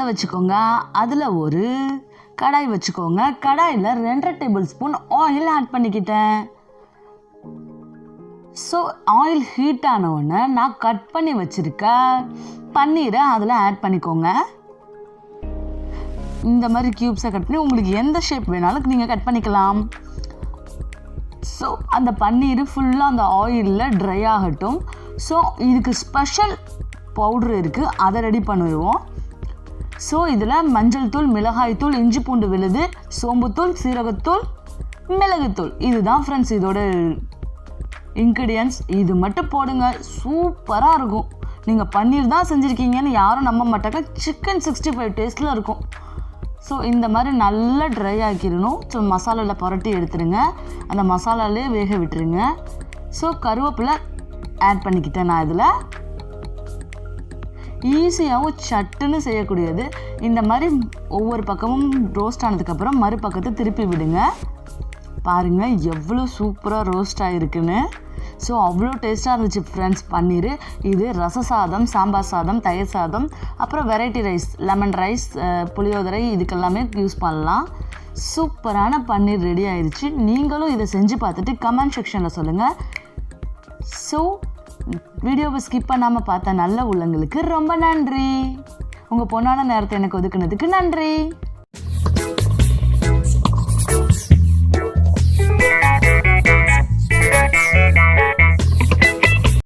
வச்சுக்கோங்க. அதில் ஒரு கடாய் வச்சுக்கோங்க. கடாயில் 2 டேபிள் ஸ்பூன் ஆயில் ஆட் பண்ணிக்கிட்டேன். ஸோ ஆயில் ஹீட் ஆனவுடனே நான் கட் பண்ணி வச்சுருக்க பன்னீரை அதில் ஆட் பண்ணிக்கோங்க. இந்த மாதிரி க்யூப்ஸை கட் பண்ணி உங்களுக்கு எந்த ஷேப் வேணாலும் நீங்கள் கட் பண்ணிக்கலாம். ஸோ அந்த பன்னீர் ஃபுல்லாக அந்த ஆயிலில் ட்ரை ஆகட்டும். ஸோ இதுக்கு ஸ்பெஷல் பவுட்ரு இருக்குது, அதை ரெடி பண்ணிடுவோம். ஸோ இதில் மஞ்சள் தூள், மிளகாய் தூள், இஞ்சி பூண்டு விழுது, சோம்புத்தூள், சீரகத்தூள், மிளகுத்தூள், இதுதான் ஃப்ரெண்ட்ஸ் இதோட இன்க்ரீடியன்ட்ஸ். இது மட்டும் போடுங்க, சூப்பராக இருக்கும். நீங்கள் பன்னீர் தான் செஞ்சுருக்கீங்கன்னு யாரும் நம்ப மாட்டாங்க. சிக்கன் 65 டேஸ்ட்டில் இருக்கும். ஸோ இந்த மாதிரி நல்லா ட்ரை ஆக்கிடணும். ஸோ மசாலாவில் புரட்டி எடுத்துருங்க. அந்த மசாலாலே வேக விட்டுருங்க. ஸோ கருவேப்பிலை ஆட் பண்ணிக்கிட்டேன் நான் இதில். ஈஸியாகவும் சட்டுன்னு செய்யக்கூடியது. இந்த மாதிரி ஒவ்வொரு பக்கமும் ரோஸ்ட் ஆனதுக்கப்புறம் மறுபக்கத்தை திருப்பி விடுங்க. பாருங்கள் எவ்வளோ சூப்பராக ரோஸ்ட் ஆகிருக்குன்னு. ஸோ அவ்வளோ டேஸ்ட்டாக இருந்துச்சு ஃப்ரெண்ட்ஸ் பன்னீர். இது ரச சாதம், சாம்பார் சாதம், தயிர் சாதம், அப்புறம் வெரைட்டி ரைஸ், லெமன் ரைஸ், புளியோதரை, இதுக்கெல்லாமே யூஸ் பண்ணலாம். சூப்பரான பன்னீர் ரெடி ஆயிடுச்சு. நீங்களும் இதை செஞ்சு பார்த்துட்டு கமெண்ட் செக்ஷனில் சொல்லுங்கள். ஸோ வீடியோவை ஸ்கிப் பண்ணாமல் பார்த்த நல்ல உள்ளங்களுக்கு ரொம்ப நன்றி. உங்கள் பொண்ணான நேரத்தை எனக்கு ஒதுக்குனதுக்கு நன்றி.